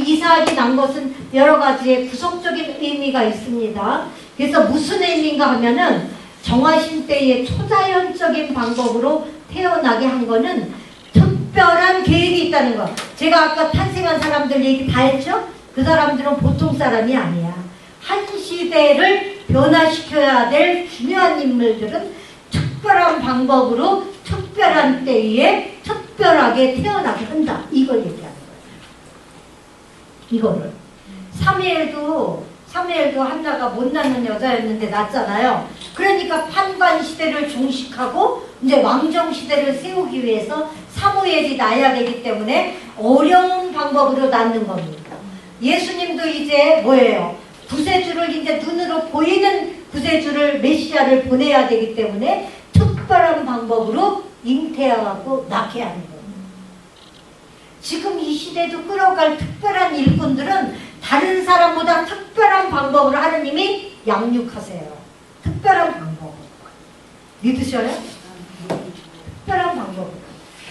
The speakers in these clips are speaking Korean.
이삭이 난 것은 여러 가지의 구속적인 의미가 있습니다. 그래서 무슨 의미인가 하면은 정화신 때의 초자연적인 방법으로 태어나게 한 거는 특별한 계획이 있다는 거. 제가 아까 탄생한 사람들 얘기 다 했죠? 그 사람들은 보통 사람이 아니야. 한 시대를 변화시켜야 될 중요한 인물들은 특별한 방법으로 특별한 때에 특별하게 태어나게 한다. 이걸 얘기하는 거예요. 이거를. 사무엘도 한나가 못 낳는 여자였는데 낳잖아요. 그러니까 판관 시대를 종식하고 이제 왕정 시대를 세우기 위해서 사무엘이 낳아야 되기 때문에 어려운 방법으로 낳는 겁니다. 예수님도 이제 뭐예요? 구세주를 이제 눈으로 보이는 구세주를 메시아를 보내야 되기 때문에 특별한 방법으로 잉태하고 낳게 하는 겁니다. 지금 이 시대도 끌어갈 특별한 일꾼들은 다른 사람보다 특별한 방법으로 하느님이 양육하세요. 특별한 방법. 믿으셔요? 특별한 방법.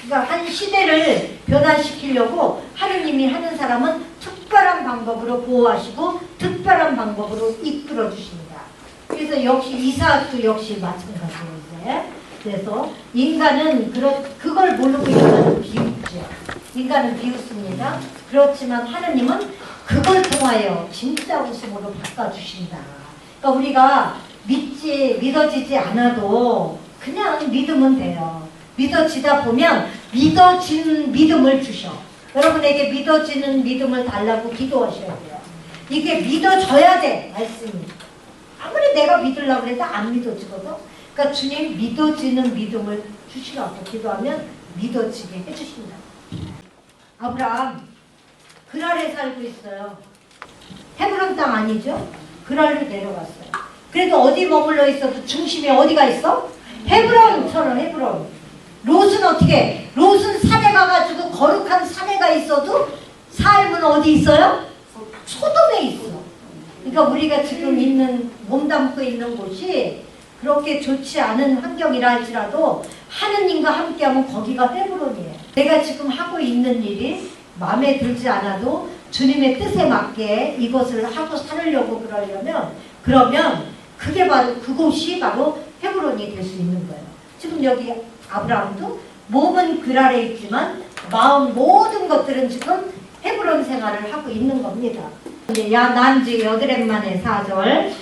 그러니까 한 시대를 변화시키려고 하느님이 하는 사람은 특별한 방법으로 보호하시고 특별한 방법으로 이끌어 주십니다. 그래서 역시 이삭도 역시 마찬가지예요. 이제. 그래서 인간은 그걸 모르고 인간은 비웃죠. 인간은 비웃습니다. 그렇지만 하느님은 그걸 통하여 진짜 웃음으로 바꿔주신다. 그러니까 우리가 믿어지지 않아도 그냥 믿으면 돼요. 믿어지다 보면 믿어지는 믿음을 주셔. 여러분에게 믿어지는 믿음을 달라고 기도하셔야 돼요. 이게 믿어져야 돼. 말씀이. 아무리 내가 믿으려고 해도 안 믿어지거든. 그러니까 주님 믿어지는 믿음을 주시라고 기도하면 믿어지게 해주신다. 아브라함 그랄에 살고 있어요. 헤브론 땅 아니죠? 그랄로 내려갔어요. 그래도 어디 머물러 있어도 중심에 어디가 있어? 헤브론처럼 헤브론. 롯은 어떻게? 롯은 산에 가가지고 거룩한 산에가 있어도 삶은 어디 있어요? 소돔에 있어. 그러니까 우리가 지금 있는 몸담고 있는 곳이 그렇게 좋지 않은 환경이라 할지라도 하느님과 함께하면 거기가 헤브론이에요. 내가 지금 하고 있는 일이 마음에 들지 않아도 주님의 뜻에 맞게 이것을 하고 살려고 그러면 그게 바로 그곳이 바로 헤브론이 될 수 있는 거예요. 지금 여기 아브라함도 몸은 그랄에 있지만 마음 모든 것들은 지금 헤브론 생활을 하고 있는 겁니다. 이제 난지 여드렛만의 4절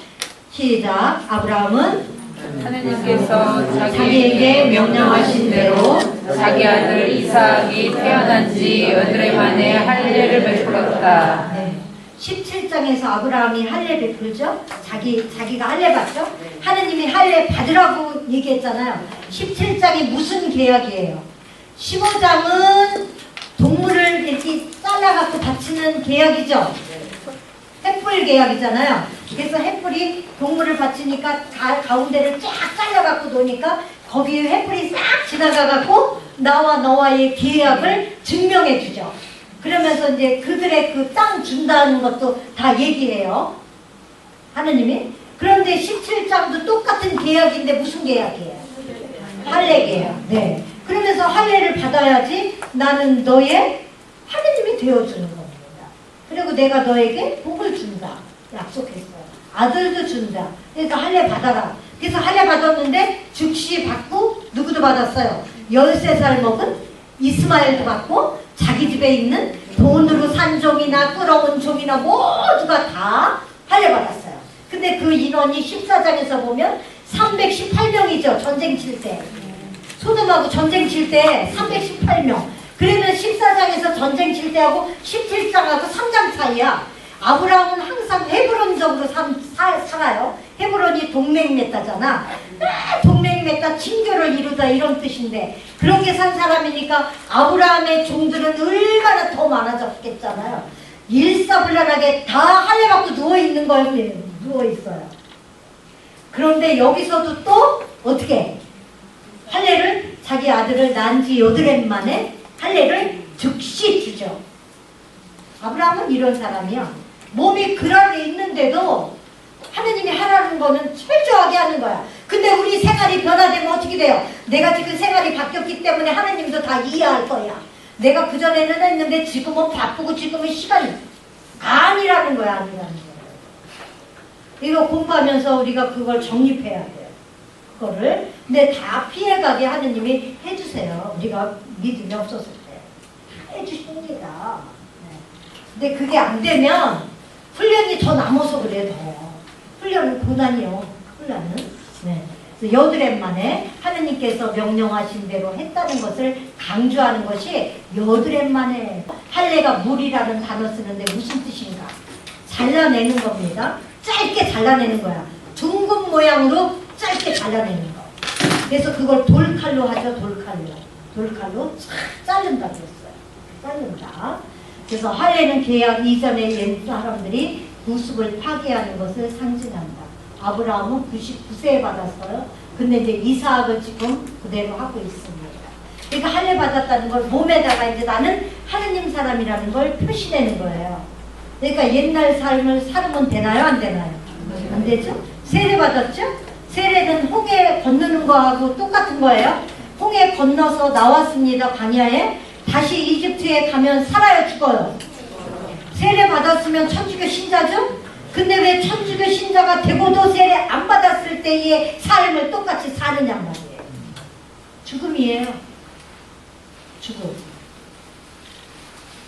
시작. 아브라함은 하느님께서 자기에게 명령하신 대로 자기 아들 이삭이 태어난 지 여드렛 만에 할례를 베풀었다. 네. 17장에서 아브라함이 할례 베풀죠. 자기가 할례 받죠. 하느님이 할례 받으라고 얘기했잖아요. 17장이 무슨 계약이에요? 15장은 동물을 이렇게 잘라갖고 바치는 계약이죠. 횃불 계약이잖아요. 그래서 횃불이 동물을 바치니까 가운데를 쫙 잘라갖고 놓으니까 거기에 횃불이 싹 지나가갖고 나와 너와의 계약을 증명해주죠. 그러면서 이제 그들의 그 땅 준다는 것도 다 얘기해요. 하느님이. 그런데 17장도 똑같은 계약인데 무슨 계약이에요? 할례 계약. 네. 그러면서 할례를 받아야지 나는 너의 하느님이 되어주는 겁니다. 그리고 내가 너에게 복을 준다. 약속했어요. 아들도 준다. 그러니까 할례 받아라. 그래서 할례 받았는데 즉시 받고 누구도 받았어요. 13살 먹은 이스마엘도 받고 자기 집에 있는 돈으로 산 종이나 끌어온 종이나 모두가 다 할례 받았어요. 근데 그 인원이 14장에서 보면 318명이죠. 전쟁 칠 때. 소돔하고 전쟁 칠 때 318명. 그러면 14장에서 전쟁 칠 때하고 17장하고 3장 차이야. 아브라함은 항상 헤브론적으로 살아요. 헤브론이 동맹 맺다잖아. 동맹 맺다 친교를 이루다 이런 뜻인데 그렇게 산 사람이니까 아브라함의 종들은 얼마나 더 많아졌겠잖아요. 일사불란하게 다 할례 받고 누워있는 거예요. 누워있어요. 그런데 여기서도 또 어떻게 할례를 자기 아들을 난 지 여드렛 만에 할례를 즉시 주죠. 아브라함은 이런 사람이야. 몸이 그랄에 있는데도 하느님이 하라는 거는 철저하게 하는 거야. 근데 우리 생활이 변화되면 어떻게 돼요? 내가 지금 생활이 바뀌었기 때문에 하느님도 다 이해할 거야. 내가 그전에는 했는데 지금은 바쁘고 지금은 시간이 아니라는 거야, 아니라는 거야. 이거 공부하면서 우리가 그걸 정립해야 돼요. 그거를. 근데 다 피해가게 하느님이 해주세요. 우리가 믿음이 없었을 때. 해주십니다. 네. 근데 그게 안 되면 훈련이 더 남아서 그래, 더. 훈련은 고난이요. 훈련은. 네. 그래서 여드렛 만에 하느님께서 명령하신 대로 했다는 것을 강조하는 것이 여드렛 만에. 할례가 물이라는 단어 쓰는데 무슨 뜻인가? 잘라내는 겁니다. 짧게 잘라내는 거야. 둥근 모양으로 짧게 잘라내는 거. 그래서 그걸 돌칼로 하죠. 돌칼로 착 자른다고 했어요. 자른다. 그래서 할례는 계약 이전의 옛 사람들이 구습을 파괴하는 것을 상징한다. 아브라함은 99세에 받았어요. 근데 이제 이삭을 지금 그대로 하고 있습니다. 그러니까 할례 받았다는 걸 몸에다가 이제 나는 하느님 사람이라는 걸 표시내는 거예요. 그러니까 옛날 삶을 살면 되나요? 안 되나요? 안 되죠? 세례 받았죠? 세례는 홍해 건너는 거하고 똑같은 거예요. 홍해 건너서 나왔습니다. 광야에. 다시 이집트에 가면 살아요? 죽어요? 세례 받았으면 천주교 신자죠? 근데 왜 천주교 신자가 되고도 세례 안 받았을 때의 삶을 똑같이 사느냐 말이에요. 죽음이에요. 죽음.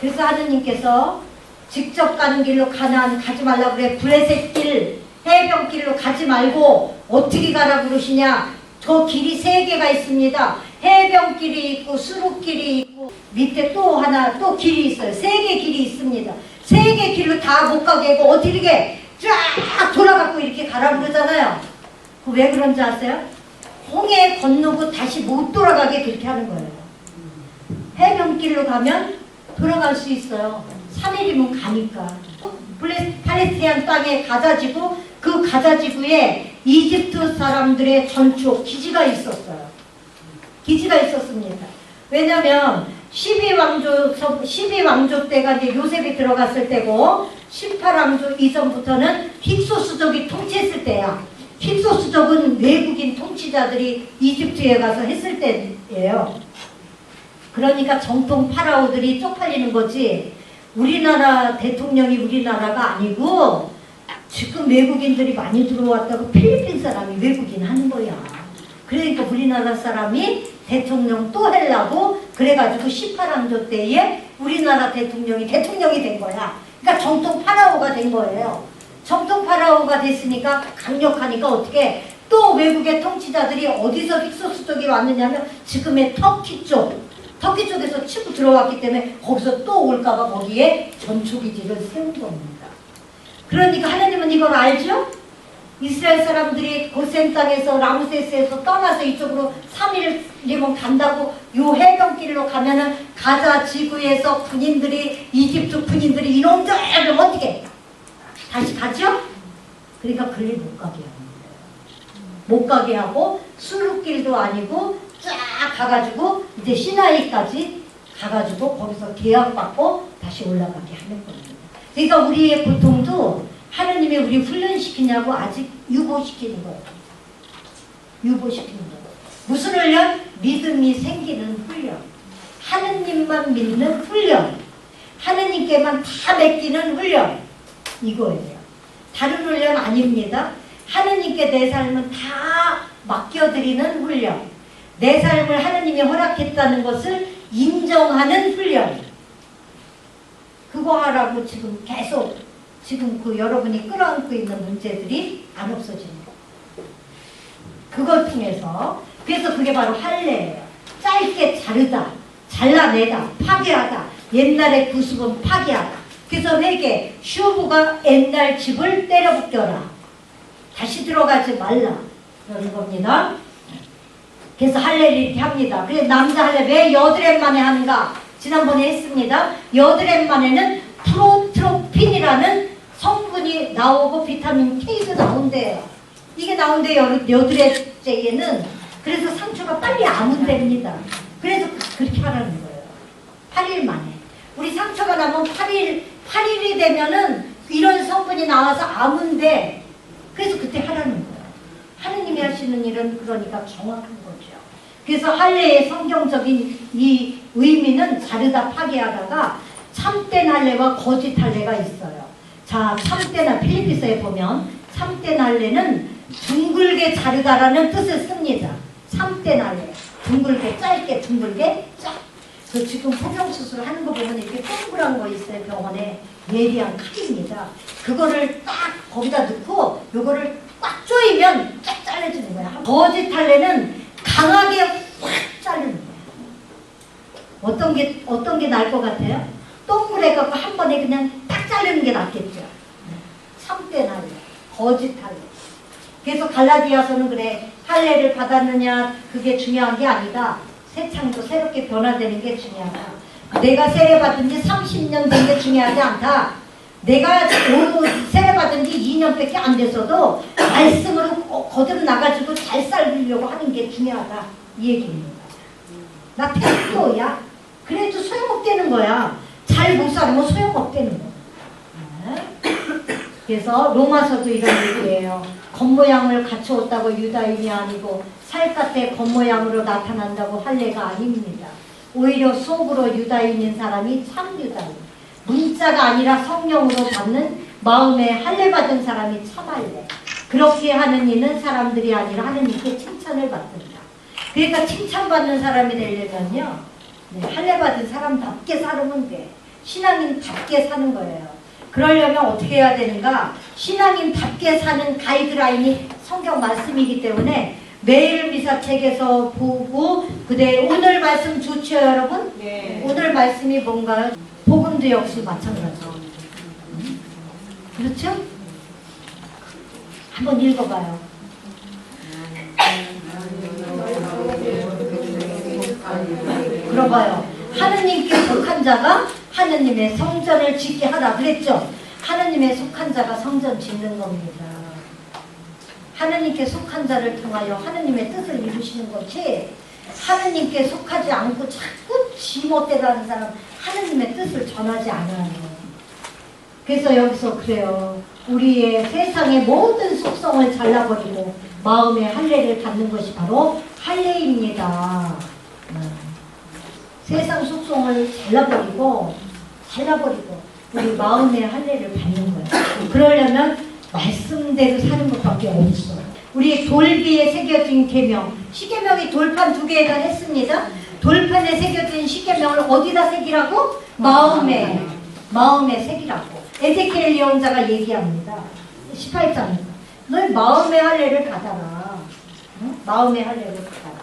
그래서 하느님께서 직접 가는 길로 가나안 가지 말라고 그래. 브레셋 길, 해변길로 가지 말고 어떻게 가라고 그러시냐. 저 길이 3개가 있습니다. 해변길이 있고 수룩길이 있고 밑에 또 하나 또 길이 있어요. 3개 길이 있습니다. 3개 길로 다 못 가게 하고 어떻게 쫙 돌아가고 이렇게 가라고 그러잖아요. 그 왜 그런지 아세요? 홍해 건너고 다시 못 돌아가게 그렇게 하는 거예요. 해변길로 가면 돌아갈 수 있어요. 3일이면 가니까. 팔레스타인 땅에 가자지구, 그 가자지구에 이집트 사람들의 전초 기지가 있었어요. 기지가 있었습니다. 왜냐면 12왕조 때가 이제 요셉이 들어갔을 때고 18왕조 이전부터는 힉소스족이 통치했을 때야. 힉소스족은 외국인 통치자들이 이집트에 가서 했을 때예요. 그러니까 정통 파라오들이 쪽팔리는 거지. 우리나라 대통령이 우리나라가 아니고 지금 외국인들이 많이 들어왔다고 필리핀 사람이 외국인 하는 거야. 그러니까 우리나라 사람이 대통령 또 하려고 그래가지고 18왕조 때에 우리나라 대통령이 된 거야. 그러니까 정통 파라오가 된 거예요. 정통 파라오가 됐으니까 강력하니까 어떻게 또 외국의 통치자들이 어디서 힉소스족이 왔느냐면 지금의 터키 쪽에서 치고 들어왔기 때문에 거기서 또 올까봐 거기에 전초기지를 세운 겁니다. 그러니까 하나님은 이걸 알죠? 이스라엘 사람들이 고센 땅에서 라무세스에서 떠나서 이쪽으로 3일이면 간다고 요 해변길로 가면은 가자 지구에서 군인들이 이집트 군인들이 이놈들 어떻게 다시 가죠? 그러니까 그리 못 가게 하는 거예요. 못 가게 하고 수륙길도 아니고 쫙 가가지고 이제 시나이까지 가가지고 거기서 계약받고 다시 올라가게 하는 겁니다. 그러니까 우리의 고통도 하느님이 우리 훈련시키냐고 아직 유보시키는 거예요. 유보시키는 거예요. 무슨 훈련? 믿음이 생기는 훈련. 하느님만 믿는 훈련. 하느님께만 다 맡기는 훈련. 이거예요. 다른 훈련 아닙니다. 하느님께 내 삶은 다 맡겨드리는 훈련. 내 삶을 하느님이 허락했다는 것을 인정하는 훈련. 그거 하라고 지금 계속 지금 그 여러분이 끌어안고 있는 문제들이 안 없어지는 거. 그걸 통해서 그래서 그게 바로 할례예요. 짧게 자르다, 잘라내다, 파괴하다. 옛날의 구습은 파괴하다. 그래서 회개, 슈브가 옛날 집을 때려붙여라. 다시 들어가지 말라. 그런 겁니다. 그래서 할례를 이렇게 합니다. 그래서 남자 할례 왜 여드렛 만에 하는가? 지난번에 했습니다. 여드렛 만에는 프로트로핀이라는 성분이 나오고 비타민 K도 나온대요. 이게 나온대요. 여드렛째에는. 그래서 상처가 빨리 아문됩니다. 그래서 그렇게 하라는 거예요. 8일 만에. 우리 상처가 나면 8일이 되면은 이런 성분이 나와서 아문데 그래서 그때 하라는 거예요. 하느님이 하시는 일은 그러니까 정확한 거죠. 그래서 할례의 성경적인 이 의미는 자르다 파괴하다가 참된 할례와 거짓 할례가 있어요. 자, 참된 필리피서에 보면 참된 할례는 둥글게 자르다라는 뜻을 씁니다. 참된 할례. 둥글게 짧게 둥글게 쫙. 그 지금 포경수술 하는 거 보면 이렇게 동그란 거 있어요. 병원에 예리한 칼입니다. 그거를 딱 거기다 넣고 요거를 꽉 조이면 쫙 잘라주는 거야. 거짓 할례는 강하게 확 자르는 거야. 어떤 게 나을 것 같아요? 동그래갖고 한 번에 그냥 딱 자르는 게 낫겠죠. 참된 할례, 거짓 할례. 그래서 갈라디아서는 그래, 할례를 받았느냐 그게 중요한 게 아니다. 새 창도 새롭게 변화되는 게 중요하다. 내가 세례받은 지 30년 된 게 중요하지 않다. 내가 세례받은 지 2년밖에 안 돼서도 말씀으로 거들어 나가지고 잘 살려고 하는 게 중요하다. 이 얘기입니다. 나 태도야. 그래도 소용없다는 거야. 잘 못 살면 소용없다는 거야. 그래서 로마서도 이런 얘기예요. 겉모양을 갖추었다고 유다인이 아니고 살갗의 겉모양으로 나타난다고 할례가 아닙니다. 오히려 속으로 유다인인 사람이 참 유다인. 문자가 아니라 성령으로 받는 마음에 할례 받은 사람이 참 할례. 그렇게 하는 이는 사람들이 아니라 하느님께 칭찬을 받는다. 그러니까 칭찬받는 사람이 되려면요, 할례 받은 사람답게 살면 돼. 신앙인답게 사는 거예요. 그러려면 어떻게 해야 되는가? 신앙인답게 사는 가이드라인이 성경 말씀이기 때문에 매일 미사책에서 보고, 그대 오늘 말씀 좋죠 여러분? 네. 오늘 말씀이 뭔가요? 복음도 역시 마찬가지죠. 그렇죠? 한번 읽어봐요. 들어봐요. 하느님께 속한 자가 하느님의 성전을 짓게 하라 그랬죠? 하느님의 속한 자가 성전 짓는 겁니다. 하느님께 속한 자를 통하여 하느님의 뜻을 이루시는 거지, 하느님께 속하지 않고 자꾸 지멋대로 하는 사람 하느님의 뜻을 전하지 않아요. 그래서 여기서 그래요. 우리의 세상의 모든 속성을 잘라버리고 마음의 할례를 갖는 것이 바로 할례입니다. 세상 속성을 잘라버리고 우리 마음의 할례를 받는 거예요. 그러려면 말씀대로 사는 것밖에 없어요. 우리 돌비에 새겨진 계명, 십계명이 돌판 2개에다 했습니다. 돌판에 새겨진 십계명을 어디다 새기라고? 마음에 새기라고. 에제키엘 예언자가 얘기합니다. 18장에서 너희 마음의 할례를 받아라. 응? 마음의 할례를 받아라.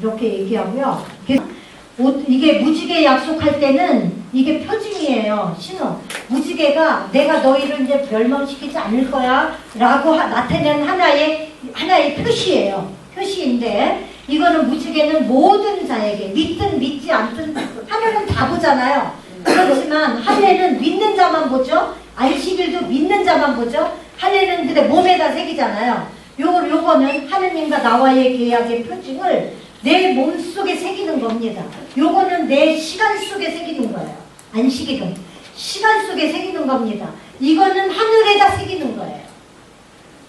이렇게 얘기하고요. 이게 무지개 약속할 때는 이게 표징이에요. 신호. 무지개가 내가 너희를 이제 멸망시키지 않을 거야 라고 나타낸 하나의 표시예요. 표시인데, 이거는 무지개는 모든 자에게 믿든 믿지 않든 하늘은 다 보잖아요. 그렇지만 할례는 믿는 자만 보죠. 안식일도 믿는 자만 보죠. 할례는 근데 몸에다 새기잖아요. 요거는 하느님과 나와의 계약의 표징을 내 몸속에 새기는 겁니다. 요거는 내 시간 속에 새기는 거예요. 안식일은 시간 속에 새기는 겁니다. 이거는 하늘에다 새기는 거예요.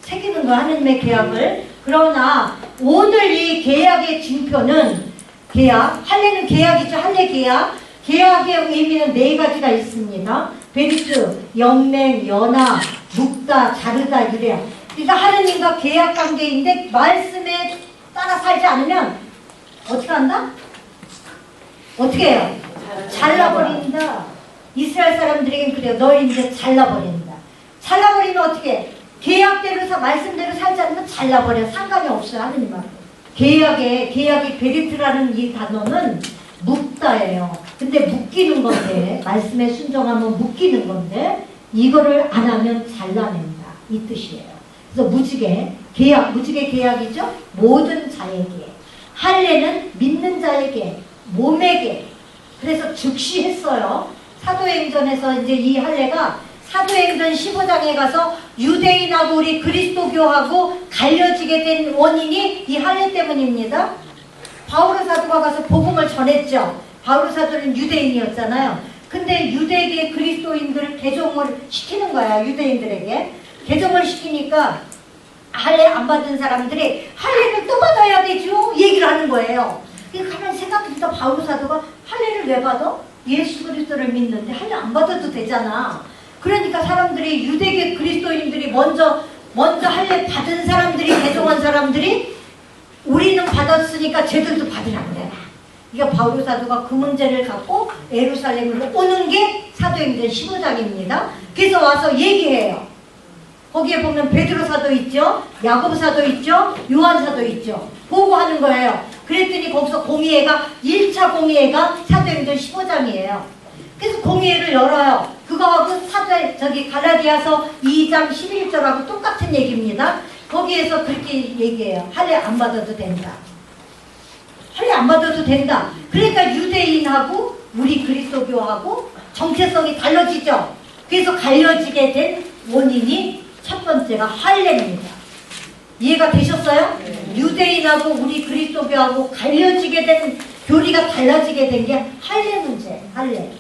새기는 거, 하느님의 계약을. 그러나 오늘 이 계약의 징표는 계약, 할례는 계약이죠. 할례 계약. 계약의 의미는 4가지가 있습니다. 베리트, 연맹, 연합, 묶다, 자르다, 유래야. 그러니까 하느님과 계약 관계인데 말씀에 따라 살지 않으면 어떻게 한다? 어떻게 해요? 잘라버린다. 이스라엘 사람들에겐 그래요. 너희 이제 잘라버린다. 잘라버리면 어떻게 해? 계약대로 말씀대로 살지 않으면 잘라버려. 상관이 없어요. 하느님하고. 계약의 베리트라는 이 단어는 묶다예요. 근데 묶이는 건데, 말씀에 순종하면 묶이는 건데, 이거를 안 하면 잘라낸다. 이 뜻이에요. 그래서 무지개 계약이죠? 모든 자에게. 할례는 믿는 자에게, 몸에게. 그래서 즉시 했어요. 사도행전에서 이제 이 할례가 사도행전 15장에 가서 유대인하고 우리 그리스도교하고 갈려지게 된 원인이 이 할례 때문입니다. 바오로 사도가 가서 복음을 전했죠. 바오로 사도는 유대인이었잖아요. 근데 유대계 그리스도인들을 개종을 시키는 거야. 유대인들에게 개종을 시키니까 할례 안 받은 사람들이 할례를 또 받아야 되죠. 얘기를 하는 거예요. 가만 생각해보니까 바오로 사도가 할례를 왜 받아? 예수 그리스도를 믿는데 할례 안 받아도 되잖아. 그러니까 사람들이 유대계 그리스도인들이 먼저 할례 받은 사람들이 개종한 사람들이 우리는 받았으니까 쟤들도 받으라고 그래. 이거 바울 사도가 그 문제를 갖고 예루살렘으로 오는 게 사도행전 15장입니다. 그래서 와서 얘기해요. 거기에 보면 베드로 사도 있죠, 야고보 사도 있죠, 요한 사도 있죠. 보고하는 거예요. 그랬더니 거기서 공의회가 1차 공의회가 사도행전 15장이에요. 그래서 공의회를 열어요. 그거하고 갈라디아서 2장 11절하고 똑같은 얘기입니다. 거기에서 그렇게 얘기해요. 할례 안 받아도 된다. 할례 안 받아도 된다. 그러니까 유대인하고 우리 그리스도교하고 정체성이 달라지죠. 그래서 갈려지게 된 원인이 첫 번째가 할례입니다. 이해가 되셨어요? 유대인하고 우리 그리스도교하고 갈려지게 된, 교리가 달라지게 된 게 할례 문제, 할례.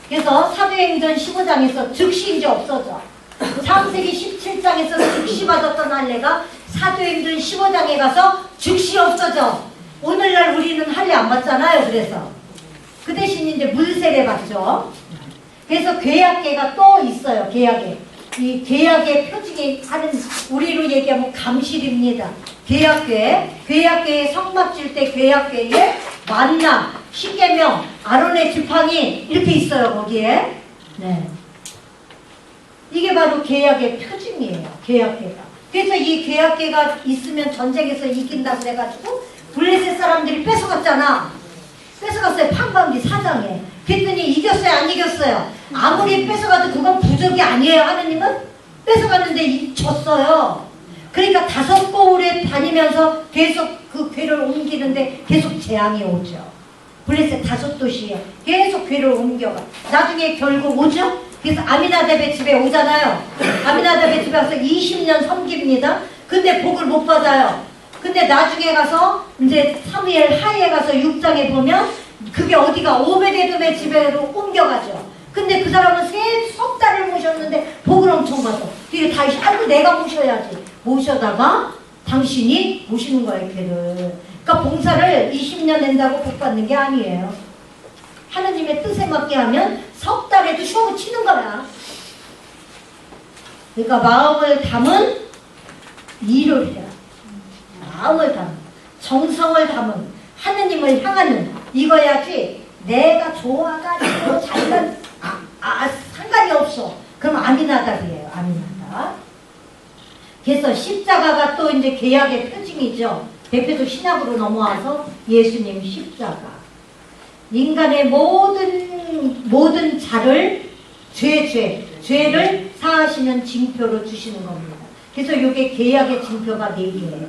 그래서 사도행전 15장에서 즉시 이제 없어져. 창세기 17장에서 즉시 받았던 할례가 사도행전 15장에 가서 즉시 없어져. 오늘날 우리는 할례 안 받잖아요. 그래서 그 대신 이제 물세례 받죠. 그래서 계약계가 또 있어요. 계약계. 이 계약의 표징이 하는, 우리로 얘기하면 감실입니다. 계약계에 성막 질 때 계약계에 만나, 십계명, 아론의 지팡이 이렇게 있어요. 거기에. 네. 이게 바로 계약의 표징이에요. 계약계가. 그래서 이 계약계가 있으면 전쟁에서 이긴다 그래가지고 블레셋 사람들이 뺏어갔잖아. 뺏어갔어요. 판관기 4장에. 그랬더니 이겼어요? 안 이겼어요? 아무리 뺏어가도 그건 부족이 아니에요. 하느님은 뺏어갔는데 졌어요. 그러니까 5고을에 다니면서 계속 그 궤를 옮기는데 계속 재앙이 오죠. 블레셋 5도시에 계속 궤를 옮겨가. 나중에 결국 오죠? 그래서 아미나답의 집에 오잖아요. 아미나답의 집에 와서 20년 섬깁니다. 근데 복을 못 받아요. 근데 나중에 가서 이제 사무엘 하에 가서 6장에 보면 그게 어디가 오베데돔의 집에로 옮겨가죠. 근데 그 사람은 석 달을 모셨는데 복을 엄청 받아. 그게 다시 아이고 내가 모셔야지. 모셔다가 당신이 모시는 거예요, 걔를. 그러니까 봉사를 20년 낸다고 복 받는 게 아니에요. 하나님의 뜻에 맞게 하면 석 달에도 쉬어 치는 거야. 그러니까 마음을 담은 일을 해라. 마음을 담은, 정성을 담은, 하느님을 향하는 이거야지. 내가 좋아가지고 잘난 상관이 없어. 그럼 아미나답이에요. 아미나답. 그래서 십자가가 또 이제 계약의 표징이죠. 대표도 신약으로 넘어와서 예수님 십자가. 인간의 모든 죄를 사하시는 징표로 주시는 겁니다. 그래서 이게 계약의 징표가 4개예요.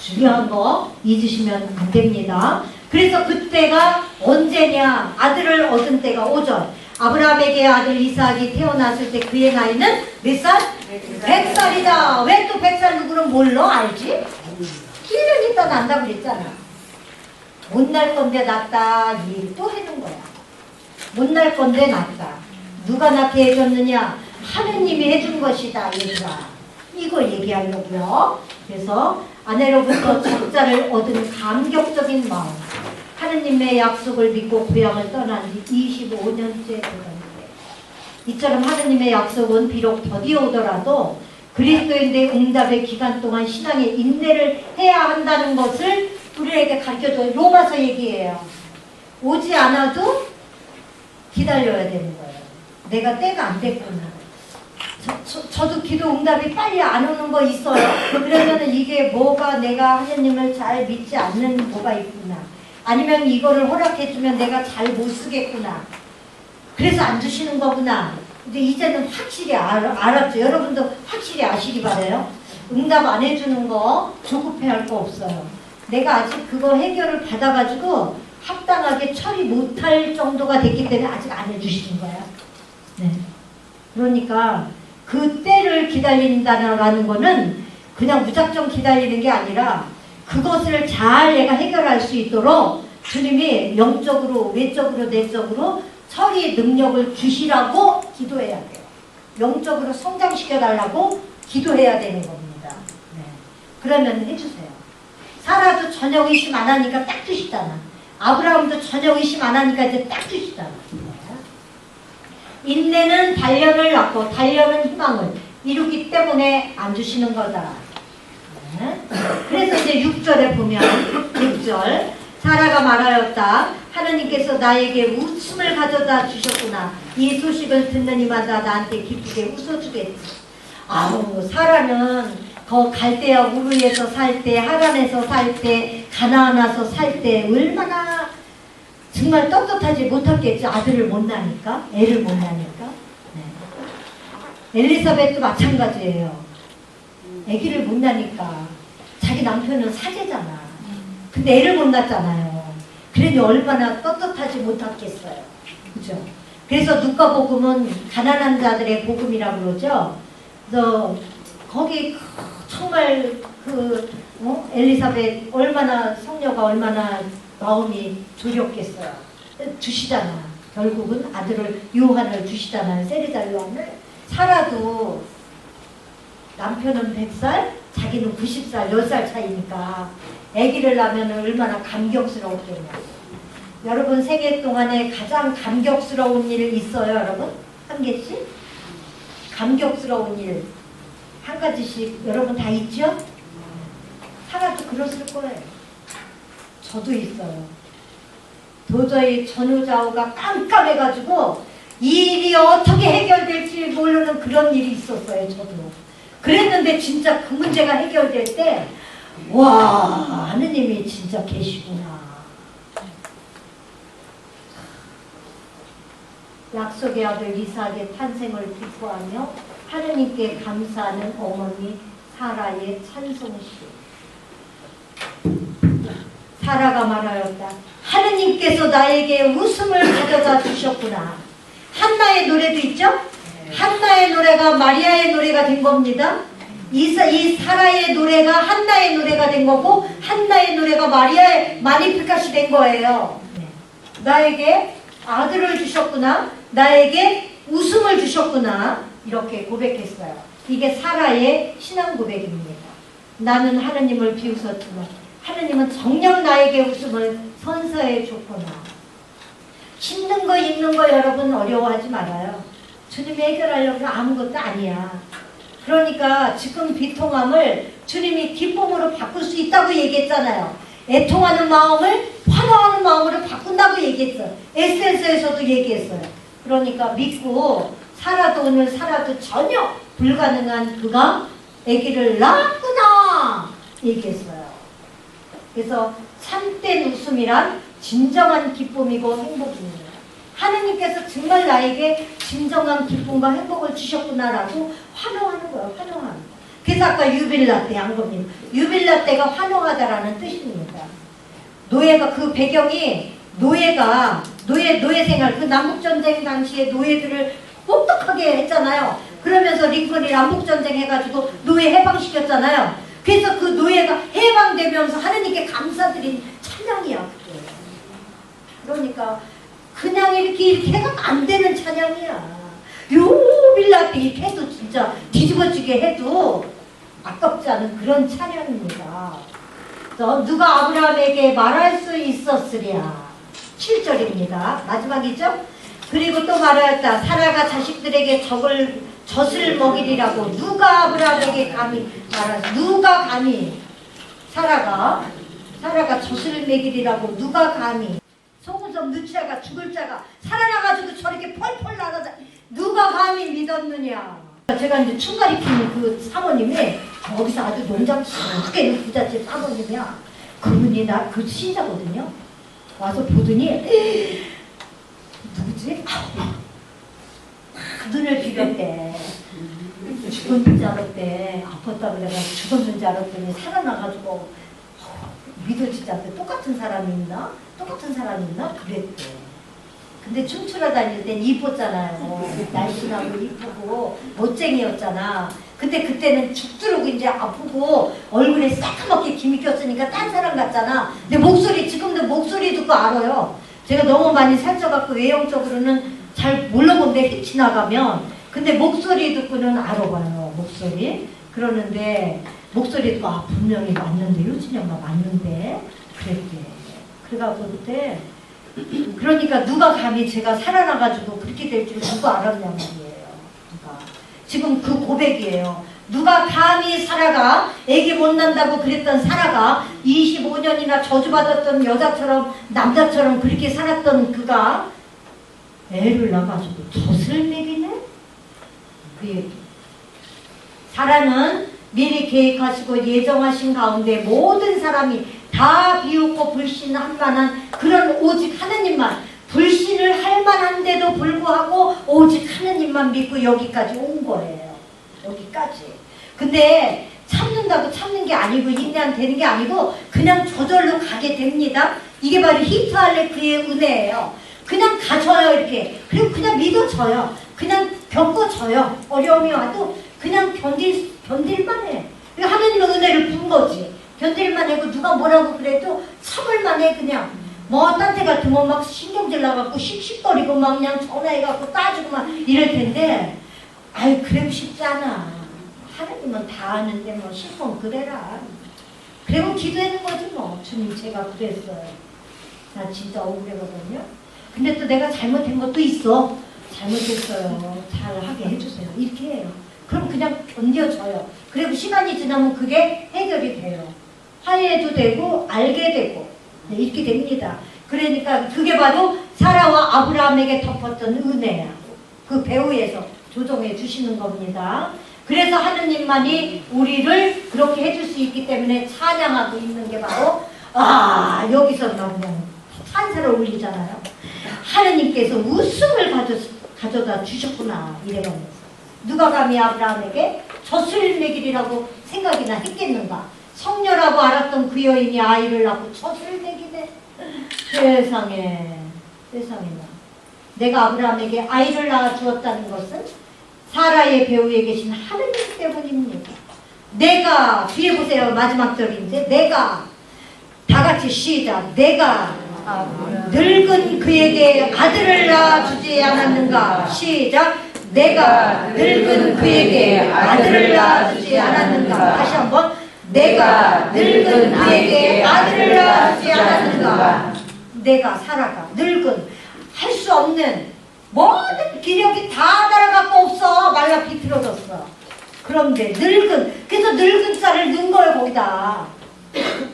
중요한 거 잊으시면 안 됩니다. 그래서 그때가 언제냐? 아들을 얻은 때가 5절. 아브라함에게 아들 이삭이 태어났을 때 그의 나이는 몇 살? 100살이다. 왜 또 100살 누구는 몰라? 알지? 1년 있다 난다고 그랬잖아. 못 날 건데 낫다. 이 얘기 또 해놓은 거야. 못 날 건데 낫다. 누가 낳게 해줬느냐? 하느님이 해준 것이다. 얘들아. 이걸 얘기하려고요. 그래서 아내로부터 적자를 얻은 감격적인 마음. 하느님의 약속을 믿고 고향을 떠난 지 25년째 되었는데, 이처럼 하느님의 약속은 비록 더디어 오더라도 그리스도인의 응답의 기간 동안 신앙의 인내를 해야 한다는 것을 우리에게 가르쳐줘요. 로마서 얘기해요. 오지 않아도 기다려야 되는 거예요. 내가 때가 안 됐구나. 저도 기도 응답이 빨리 안 오는 거 있어요. 그러면은 이게 뭐가 내가 하느님을 잘 믿지 않는 뭐가 있구나. 아니면 이거를 허락해주면 내가 잘 못 쓰겠구나. 그래서 안 주시는 거구나. 근데 이제는 확실히 알았죠. 여러분도 확실히 아시기 바라요. 응답 안 해주는 거 조급해할 거 없어요. 내가 아직 그거 해결을 받아가지고 합당하게 처리 못할 정도가 됐기 때문에 아직 안 해주시는 거야. 네. 그러니까 그 때를 기다린다는 거는 그냥 무작정 기다리는 게 아니라 그것을 잘 내가 해결할 수 있도록 주님이 영적으로, 외적으로, 내적으로 처리 능력을 주시라고 기도해야 돼요. 영적으로 성장시켜달라고 기도해야 되는 겁니다. 네. 그러면 해주세요. 사라도 전혀 의심 안 하니까 딱 주시잖아. 아브라함도 전혀 의심 안 하니까 이제 딱 주시잖아. 인내는 단련을 낳고 단련은 희망을 이루기 때문에 안 주시는 거다. 네. 그래서 이제 6절에 보면 6절 사라가 말하였다. 하느님께서 나에게 웃음을 가져다 주셨구나. 이 소식을 듣는 이마다 나한테 기쁘게 웃어주겠지. 아우, 사라는 거 갈대아 우르에서 살 때, 하란에서 살 때, 가나안에서 살 때 얼마나 정말 떳떳하지 못했겠죠. 아들을 못 낳으니까, 애를 못 낳으니까. 네. 엘리사벳도 마찬가지예요. 아기를 못 낳으니까 자기 남편은 사제잖아. 근데 애를 못 낳잖아요. 그러니 얼마나 떳떳하지 못했겠어요. 그죠? 그래서 누가복음은 가난한 자들의 복음이라고 그러죠. 그래서 거기 정말 엘리사벳 얼마나 성녀가 얼마나 마음이 졸였겠어요. 주시잖아. 결국은 아들을 요한을 주시잖아요. 세리자 요한을. 사라도 남편은 100살, 자기는 90살, 10살 차이니까 아기를 낳으면 얼마나 감격스러웠겠냐. 여러분 생애 동안에 가장 감격스러운 일 있어요, 여러분? 한 개씩? 감격스러운 일 한 가지씩 여러분 다 있죠? 하나도 그랬을 거예요. 저도 있어요. 도저히 전후좌우가 깜깜해가지고 이 일이 어떻게 해결될지 모르는 그런 일이 있었어요. 저도. 그랬는데 진짜 그 문제가 해결될 때 와, 하느님이 진짜 계시구나. 약속의 아들 이삭의 탄생을 기뻐하며 하느님께 감사하는 어머니 사라의 찬송시. 사라가 말하였다. 하느님께서 나에게 웃음을 가져다 주셨구나. 한나의 노래도 있죠? 한나의 노래가 마리아의 노래가 된 겁니다. 이 사라의 노래가 한나의 노래가 된 거고 한나의 노래가 마리아의 마니피카시 된 거예요. 나에게 아들을 주셨구나. 나에게 웃음을 주셨구나. 이렇게 고백했어요. 이게 사라의 신앙 고백입니다. 나는 하느님을 비웃었지만 하느님은 정녕 나에게 웃음을 선사해 줬구나. 힘든 거 있는 거 여러분 어려워하지 말아요. 주님이 해결하려고 아무것도 아니야. 그러니까 지금 비통함을 주님이 기쁨으로 바꿀 수 있다고 얘기했잖아요. 애통하는 마음을 환호하는 마음으로 바꾼다고 얘기했어요. 에센스에서도 얘기했어요. 그러니까 믿고 살아도 오늘 살아도 전혀 불가능한 그가 아기를 낳았구나 얘기했어요. 그래서 참된 웃음이란 진정한 기쁨이고 행복입니다. 하느님께서 정말 나에게 진정한 기쁨과 행복을 주셨구나라고 환호하는 거예요. 환호하는 거. 그래서 아까 유빌라 때 한 겁니다. 유빌라 때가 환호하다라는 뜻입니다. 노예가 그 배경이 노예 생활, 그 남북전쟁 당시에 노예들을 똑똑하게 했잖아요. 그러면서 링컨이 남북전쟁 해가지고 노예 해방시켰잖아요. 그래서 그 노예가 해방되면서 하느님께 감사드린 찬양이야. 그게. 그러니까 그냥 이렇게 해가 안 되는 찬양이야. 요빌라 때 이렇게 해도 진짜 뒤집어지게 해도 아깝지 않은 그런 찬양입니다. 누가 아브라함에게 말할 수 있었으랴. 7절입니다. 마지막이죠? 그리고 또 말하였다. 사라가 자식들에게 젖을 먹이리라고 누가 아브라함에게 감히 말하지? 누가 감히 사라가 젖을 먹이리라고 누가 감히 속은섬 누치아가 죽을 자가 살아나가지고 저렇게 펄펄 날아다 누가 감히 믿었느냐. 제가 이제 춘가리 키는 그 사모님이 거기서 아주 농장치 크게 부잣집 사모님이야. 그분이 나 그 신자거든요. 와서 보더니 누구지? 눈을 비볐대. 죽은 줄 알았대. 아팠다고 내가 죽은 줄 알았더니 살아나가지고 믿어지지 않대. 똑같은 사람이 있나? 그랬대. 근데 춤추러 다닐 땐 이뻤잖아요. 날씬하고 이쁘고 멋쟁이였잖아. 근데 그때는 죽도록 이제 아프고 얼굴에 새까맣게 김이 꼈으니까 딴 사람 같잖아. 근데 목소리, 지금도 목소리 듣고 알아요. 제가 너무 많이 살쪄갖고 외형적으로는 잘 몰라본데 휘치 나가면. 근데 목소리 듣고는 알아봐요. 목소리. 그러는데 목소리 듣고 분명히 맞는데 효진이 엄마 맞는데 그랬대. 그래가지고 그때 그러니까 누가 감히 제가 살아나가지고 그렇게 될 줄 누가 알았냐 말이에요. 누가. 지금 그 고백이에요. 누가 감히 사라가 애기 못 난다고 그랬던 사라가 25년이나 저주받았던 여자처럼 남자처럼 그렇게 살았던 그가 애를 낳아가지고 젖을 먹이네? 그 얘기. 사라는 미리 계획하시고 예정하신 가운데 모든 사람이 다 비웃고 불신할 만한 그런 오직 하느님만, 불신을 할 만한데도 불구하고 오직 하느님만 믿고 여기까지 온 거예요. 여기까지. 근데 참는다고 참는 게 아니고 인내한 되는 게 아니고 그냥 저절로 가게 됩니다. 이게 바로 히트알레크의 은혜예요. 그냥 가져요 이렇게. 그리고 그냥 믿어져요. 그냥 겪어져요. 어려움이 와도 그냥 견딜만 해. 하느님의 은혜를 본 거지. 견딜만 해고 누가 뭐라고 그래도 참을만 해 그냥. 뭐 딴 데 같으면 막 신경질 나갖고 씩씩거리고 막 그냥 전화해갖고 따지고 막 이럴 텐데 아이 그래도 쉽지 않아. 하느님은 다 아는데 뭐 싶으면 그래라. 그리고 기도하는 거지 뭐. 주님 제가 그랬어요. 나 진짜 억울하거든요. 근데 또 내가 잘못한 것도 있어. 잘못했어요. 잘하게 해주세요. 이렇게 해요. 그럼 그냥 견뎌져요. 그리고 시간이 지나면 그게 해결이 돼요. 화해도 되고 알게 되고 네, 이렇게 됩니다. 그러니까 그게 바로 사라와 아브라함에게 덮었던 은혜야. 그 배후에서 조정해 주시는 겁니다. 그래서 하느님만이 우리를 그렇게 해줄 수 있기 때문에 찬양하고 있는 게 바로 여기서 그냥 찬사를 올리잖아요. 하느님께서 웃음을 가져다 주셨구나 이래가면서 누가 감히 아브라함에게 젖을 먹이리라고 생각이나 했겠는가. 성녀라고 알았던 그 여인이 아이를 낳고 젖을 먹이네. 세상에 세상에나. 내가 아브라함에게 아이를 낳아 주었다는 것은 사라의 배후에 계신 하느님 때문입니다. 내가 뒤에 보세요. 마지막 절인데 내가 다같이 시작. 내가 늙은 그에게 아들을 낳아주지 않았는가. 시작. 내가 늙은 그에게 아들을 낳아주지 않았는가. 다시 한번. 내가 늙은 그에게 아들을 낳아주지 않았는가. 내가 사라가 늙은 할 수 없는 모든 기력이 다 날아갖고 없어. 말라 비틀어졌어. 그런데 늙은, 그래서 늙은 쌀을 넣은 거예요 거기다.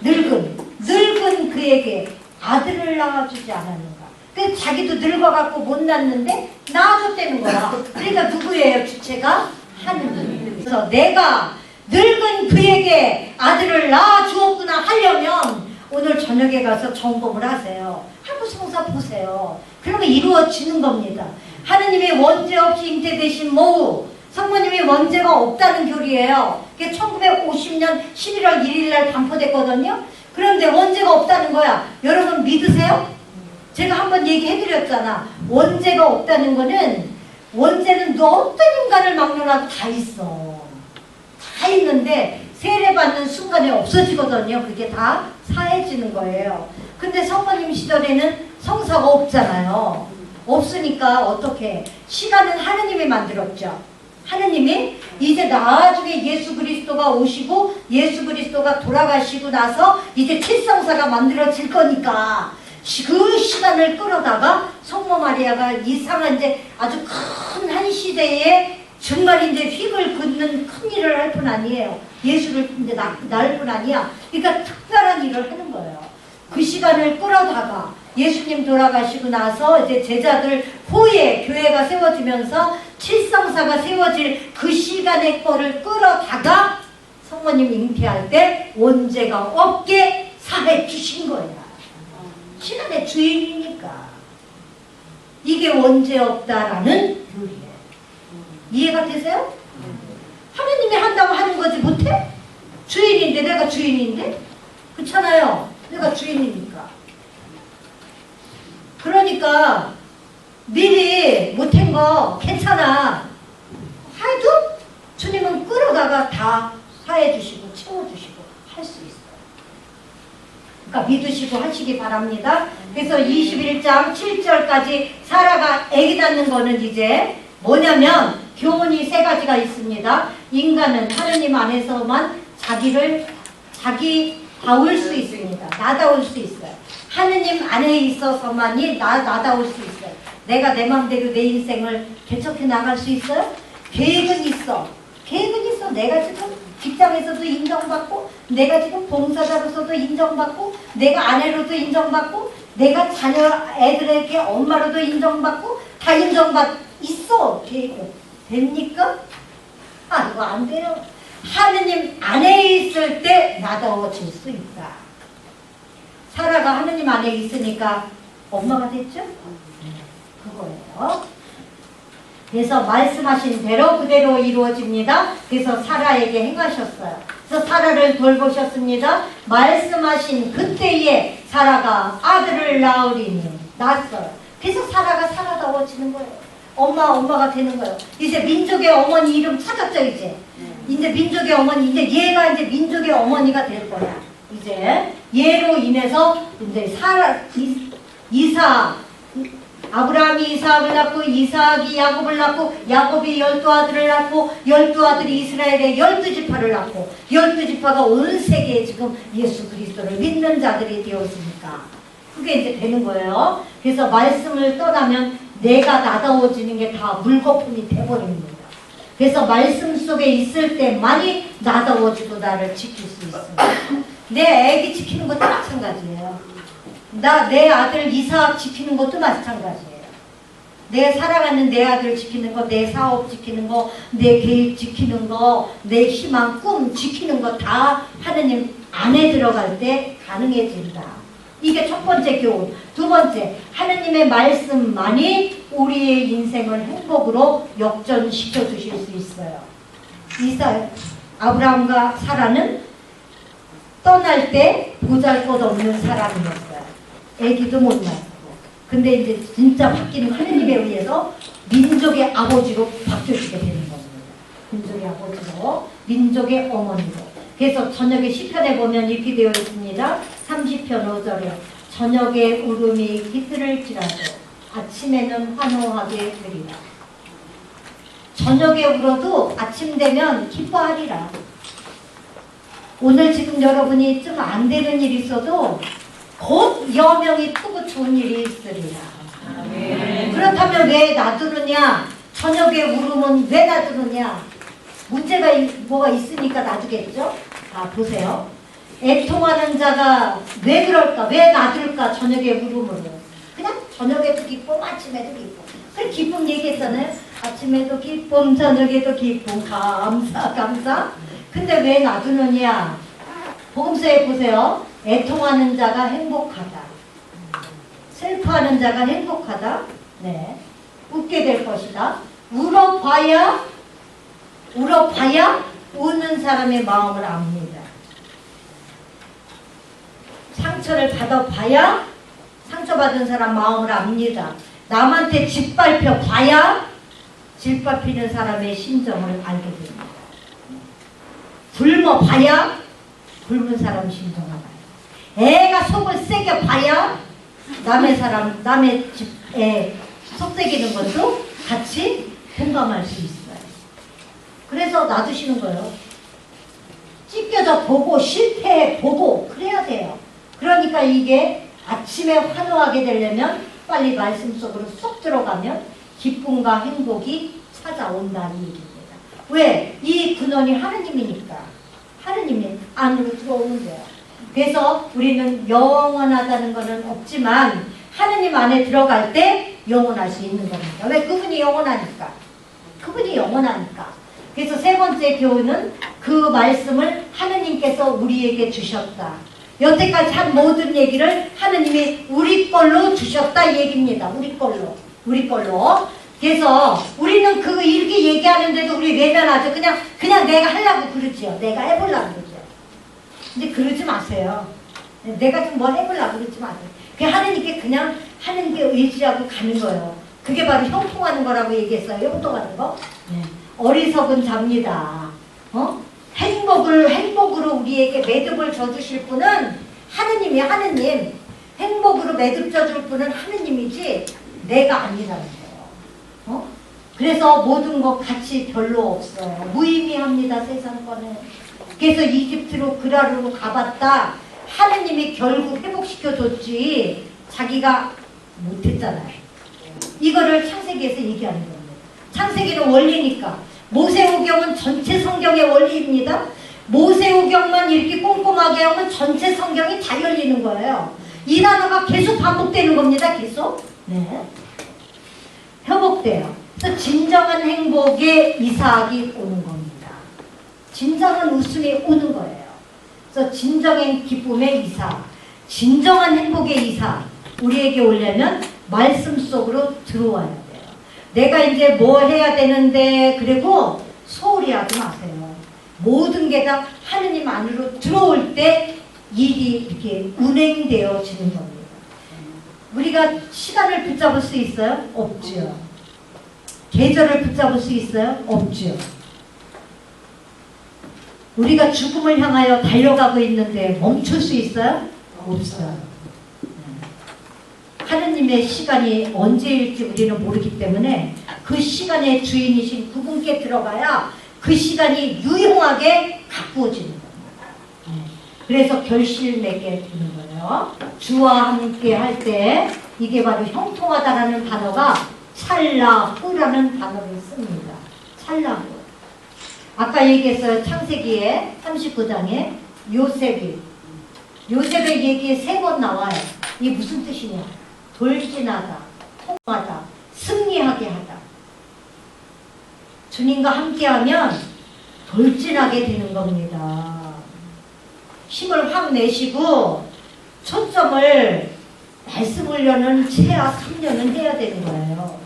늙은 그에게 아들을 낳아주지 않았는가. 그래서 자기도 늙어갖고 못 낳는데 낳아줬다는 거야. 그러니까 누구예요 주체가? 하느님. 그래서 내가 늙은 그에게 아들을 낳아주었구나 하려면 오늘 저녁에 가서 점검을 하세요. 한국 성사 보세요. 그러면 이루어지는 겁니다. 하느님의 원죄 없이 잉태되신 모후, 성모님이 원죄가 없다는 교리예요. 그게 1950년 11월 1일 날 반포됐거든요. 그런데 원죄가 없다는 거야. 여러분 믿으세요? 제가 한번 얘기해드렸잖아. 원죄가 없다는 거는 원죄는 어떤 인간을 막론하고 다 있어. 다 있는데 세례받는 순간에 없어지거든요. 그게 다 사해지는 거예요. 근데 성모님 시절에는 성사가 없잖아요. 없으니까 어떻게? 시간은 하느님이 만들었죠. 하느님이 이제 나중에 예수 그리스도가 오시고 예수 그리스도가 돌아가시고 나서 이제 칠성사가 만들어질 거니까 그 시간을 끌어다가 성모 마리아가 이상한 이제 아주 큰 한 시대에 정말 이제 휙을 긋는 큰 일을 할 뿐 아니에요. 예수를 이제 낳을 뿐 아니야. 그러니까 특별한 일을 하는 거예요. 그 시간을 끌어다가 예수님 돌아가시고 나서 이제 제자들 후에 교회가 세워지면서 칠성사가 세워질 그 시간의 거를 끌어다가 성모님 잉태할 때 원죄가 없게 사해 주신 거야. 시간의 주인이니까. 이게 원죄 없다라는 교리예요. 이해가 되세요? 하느님이 한다고 하는 거지 못해? 주인인데 내가 주인인데? 그렇잖아요. 내가 주인이니까. 그러니까 미리 못한 거 괜찮아. 해도 주님은 끌어다가 다 사해주시고 채워주시고 할 수 있어요. 그러니까 믿으시고 하시기 바랍니다. 그래서 21장 7절까지 사라가 애기 낳는 거는 이제 뭐냐면 교훈이 세 가지가 있습니다. 인간은 하느님 안에서만 자기 다울 수 있습니다. 나다울 수 있어요. 하느님 안에 있어서만이 나다울 수 있어요. 내가 내 마음대로 내 인생을 개척해 나갈 수 있어요? 계획은 있어. 계획은 있어. 내가 지금 직장에서도 인정받고, 내가 지금 봉사자로서도 인정받고, 내가 아내로도 인정받고, 내가 자녀 애들에게 엄마로도 인정받고, 다 인정받 있어. 계획은. 됩니까? 아, 이거 안 돼요. 하느님 안에 있을 때 나다워질 수 있다. 사라가 하느님 안에 있으니까 엄마가 됐죠? 그거예요. 그래서 말씀하신 대로 그대로 이루어집니다. 그래서 사라에게 행하셨어요. 그래서 사라를 돌보셨습니다. 말씀하신 그때에 사라가 아들을 낳았어요. 그래서 사라가 사라다워지는 거예요. 엄마가 되는 거예요. 이제 민족의 어머니 이름 찾았죠, 이제. 이제 민족의 어머니, 이제 얘가 이제 민족의 어머니가 될 거야. 이제 얘로 인해서 이제 아브라함이 이삭을 낳고, 이삭이 야곱을 낳고, 야곱이 12아들을 낳고, 12아들이 이스라엘의 12지파를 낳고, 12지파가 온 세계에 지금 예수 그리스도를 믿는 자들이 되었으니까 그게 이제 되는 거예요. 그래서 말씀을 떠나면 내가 나다워지는 게 다 물거품이 돼버립니다. 그래서 말씀 속에 있을 때만이 나다워지고 나를 지킬 수 있습니다. 내 애기 지키는 것도 마찬가지예요. 내 아들 이삭 지키는 것도 마찬가지예요. 내 사랑하는 내 아들 지키는 거, 내 사업 지키는 거, 내 계획 지키는 거, 내 희망, 꿈 지키는 거 다 하느님 안에 들어갈 때 가능해진다. 이게 첫 번째 교훈. 두 번째, 하느님의 말씀만이 우리의 인생을 행복으로 역전시켜 주실 수 있어요. 아브라함과 사라는 떠날 때 보잘것없는 사람이었어요. 애기도 못 낳고. 근데 이제 진짜 바뀌는 하느님에 의해서 민족의 아버지로 바뀌어지게 되는 겁니다. 민족의 아버지로, 민족의 어머니로. 그래서 저녁에 시편에 보면 이렇게 되어 있습니다. 30편 5절에 저녁에 울음이 깃들을지라도 아침에는 환호하게 되리라. 저녁에 울어도 아침 되면 기뻐하리라. 오늘 지금 여러분이 좀 안 되는 일이 있어도 곧 여명이 크고 좋은 일이 있으리라. 아멘. 그렇다면 왜 놔두느냐? 저녁에 울음은 왜 놔두느냐? 문제가 뭐가 있으니까 놔두겠죠? 자, 보세요. 애통하는 자가 왜 그럴까? 왜 놔둘까? 저녁에 울음으로. 그냥 저녁에도 기쁨, 아침에도 기쁨. 그 기쁨 얘기했잖아요. 아침에도 기쁨, 저녁에도 기쁨, 감사. 근데 왜 놔두느냐? 복음서에 보세요. 애통하는 자가 행복하다. 슬퍼하는 자가 행복하다. 네. 웃게 될 것이다. 울어봐야 우는 사람의 마음을 압니다. 상처를 받아봐야 상처받은 사람 마음을 압니다. 남한테 짓밟혀봐야 짓밟히는 사람의 심정을 알게 됩니다. 굶어봐야 굶은 사람 심정을 알아요. 애가 속을 새겨봐야 남의 집에 속 새기는 것도 같이 공감할 수 있어요. 그래서 놔두시는 거예요. 찢겨져 보고 실패해 보고 그래야 돼요. 그러니까 이게 아침에 환호하게 되려면 빨리 말씀 속으로 쏙 들어가면 기쁨과 행복이 찾아온다는 얘기입니다. 왜? 이 근원이 하느님이니까. 하느님이 안으로 들어오는데요. 그래서 우리는 영원하다는 것은 없지만 하느님 안에 들어갈 때 영원할 수 있는 겁니다. 왜? 그분이 영원하니까. 그래서 세 번째 교훈은 그 말씀을 하느님께서 우리에게 주셨다. 여태까지 한 모든 얘기를 하느님이 우리 걸로 주셨다 얘기입니다. 우리 걸로. 그래서 우리는 그거 이렇게 얘기하는데도 우리 외면하죠. 그냥 내가 하려고 그러지요. 내가 해보려고 그러죠. 근데 그러지 마세요. 내가 좀 뭘 해보려고 그러지 마세요. 그냥 하느님께 그냥 하는 게 의지하고 가는 거예요. 그게 바로 형통하는 거라고 얘기했어요. 형통하는 거. 네. 어리석은 자입니다. 행복으로 우리에게 매듭을 져주실 분은 하느님이 하느님. 행복으로 매듭 져줄 분은 하느님이지 내가 아니라는 거예요. 그래서 모든 것 가치 별로 없어요. 무의미합니다. 세상 거는. 그래서 이집트로 그라르로 가봤다. 하느님이 결국 회복시켜줬지 자기가 못했잖아요. 이거를 창세기에서 얘기하는 겁니다. 창세기는 원리니까. 모세오경은 전체 성경의 원리입니다. 모세오경만 이렇게 꼼꼼하게 하면 전체 성경이 다 열리는 거예요. 이 단어가 계속 반복되는 겁니다. 계속. 네. 회복돼요. 그래서 진정한 행복에 이삭이 오는 겁니다. 진정한 웃음이 오는 거예요. 그래서 진정한 기쁨의 이삭, 진정한 행복의 이삭, 우리에게 오려면 말씀 속으로 들어와야 돼요. 내가 이제 뭐 해야 되는데, 그리고 소홀히 하지 마세요. 모든 게 다 하느님 안으로 들어올 때 일이 이렇게 운행되어지는 겁니다. 우리가 시간을 붙잡을 수 있어요? 없죠. 계절을 붙잡을 수 있어요? 없죠. 우리가 죽음을 향하여 달려가고 있는데 멈출 수 있어요? 없어요. 하느님의 시간이 언제일지 우리는 모르기 때문에 그 시간의 주인이신 그분께 들어가야 그 시간이 유용하게 가꾸어지는 겁니다. 그래서 결실맺게 되는 거예요. 주와 함께 할 때 이게 바로 형통하다라는 단어가 찰나후라는 단어를 씁니다. 찰나후. 아까 얘기했어요. 창세기에 39장에 요셉의 얘기 3번 나와요. 이게 무슨 뜻이냐? 돌진하다, 통하다, 승리하게 하다. 주님과 함께하면 돌진하게 되는 겁니다. 힘을 확 내시고 초점을 말씀 훈련은 최하 3년은 해야 되는 거예요.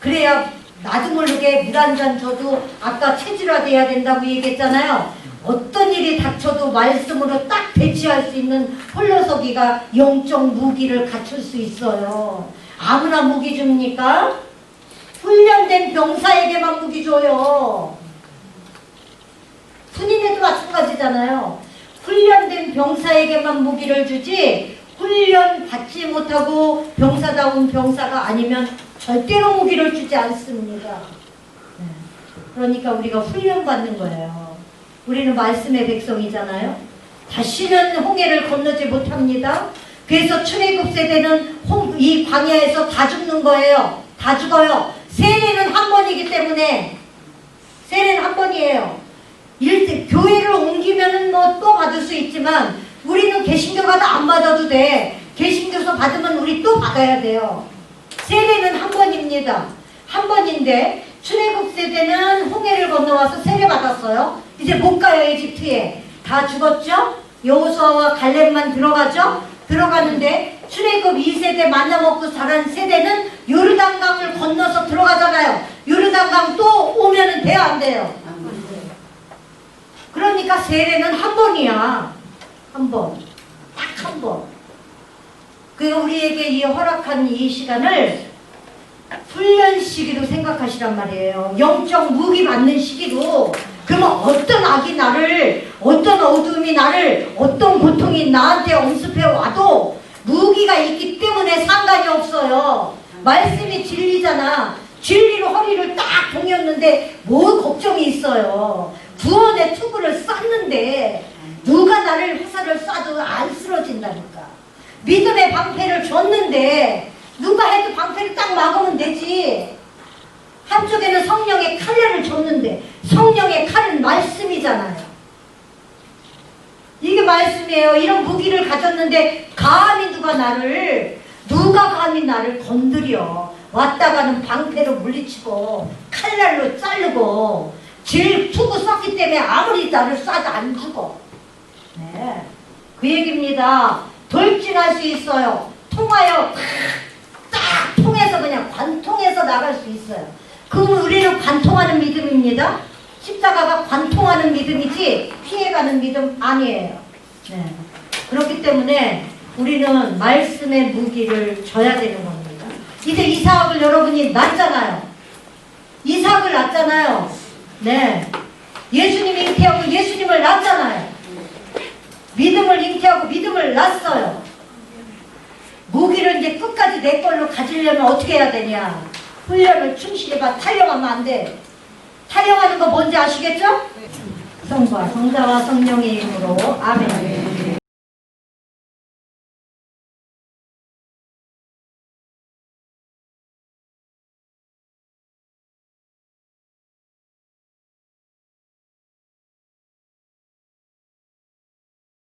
그래야 나도 모르게 물 한 잔 줘도 아까 체질화돼야 된다고 얘기했잖아요. 어떤 일이 닥쳐도 말씀으로 딱 대치할 수 있는 홀로서기가 영적 무기를 갖출 수 있어요. 아무나 무기 줍니까? 훈련된 병사에게만 무기 줘요. 군인에도 마찬가지잖아요. 훈련된 병사에게만 무기를 주지 훈련 받지 못하고 병사다운 병사가 아니면 절대로 무기를 주지 않습니다. 그러니까 우리가 훈련받는 거예요. 우리는 말씀의 백성이잖아요. 다시는 홍해를 건너지 못합니다. 그래서 출애굽 세대는 이 광야에서 다 죽는 거예요. 다 죽어요. 세례는 한 번이기 때문에 세례는 한 번이에요. 교회를 옮기면은 뭐 또 받을 수 있지만 우리는 개신교 가도 안 받아도 돼. 개신교서 받으면 우리 또 받아야 돼요. 세례는 한 번입니다. 한 번인데 출애굽 세대는 홍해를 건너와서 세례 받았어요. 이제 못 가요. 이집트에 다 죽었죠. 여호수아와 갈렙만 들어가죠. 들어가는데 출애굽 2세대 만나먹고 자란 세대는 요르단강을 건너서 들어가잖아요. 요르단강 또 오면은 돼요, 안 돼요? 그러니까 세례는 한 번이야. 한 번. 딱 한 번. 그 우리에게 이 허락한 이 시간을 훈련 시기로 생각하시란 말이에요. 영적 무기 받는 시기로. 그러면 어떤 악이 나를, 어떤 어둠이 나를, 어떤 고통이 나한테 엄습해 와도 무기가 있기 때문에 상관이 없어요. 말씀이 진리잖아. 진리로 허리를 딱 동였는데 뭐 걱정이 있어요. 구원의 투구를 쐈는데 누가 나를 화살을 쏴도 안 쓰러진다니까. 믿음의 방패를 줬는데 누가 해도 방패를 딱 막으면 되지. 한쪽에는 성령의 칼날을 줬는데 성령의 칼은 말씀이잖아요. 이게 말씀이에요. 이런 무기를 가졌는데 감히 누가 감히 나를 건드려. 왔다가는 방패로 물리치고 칼날로 자르고 투구 썼기 때문에 아무리 나를 쏴도 안 죽어. 네, 그 얘기입니다. 돌진할 수 있어요. 통하여 딱 통해서 그냥 관통해서 나갈 수 있어요. 그러면 우리는 관통하는 믿음입니다. 십자가가 관통하는 믿음이지 피해가는 믿음 아니에요. 네. 그렇기 때문에 우리는 말씀의 무기를 져야 되는 겁니다. 이제 이삭을 여러분이 낳잖아요. 이삭을 낳잖아요. 네. 예수님 잉태하고 예수님을 낳잖아요. 믿음을 잉태하고 믿음을 낳았어요. 무기를 이제 끝까지 내 걸로 가지려면 어떻게 해야 되냐? 훈련을 충실히 타령하면 안 돼. 타령하는 거 뭔지 아시겠죠? 성과 성자와 성령의 이름으로 아멘.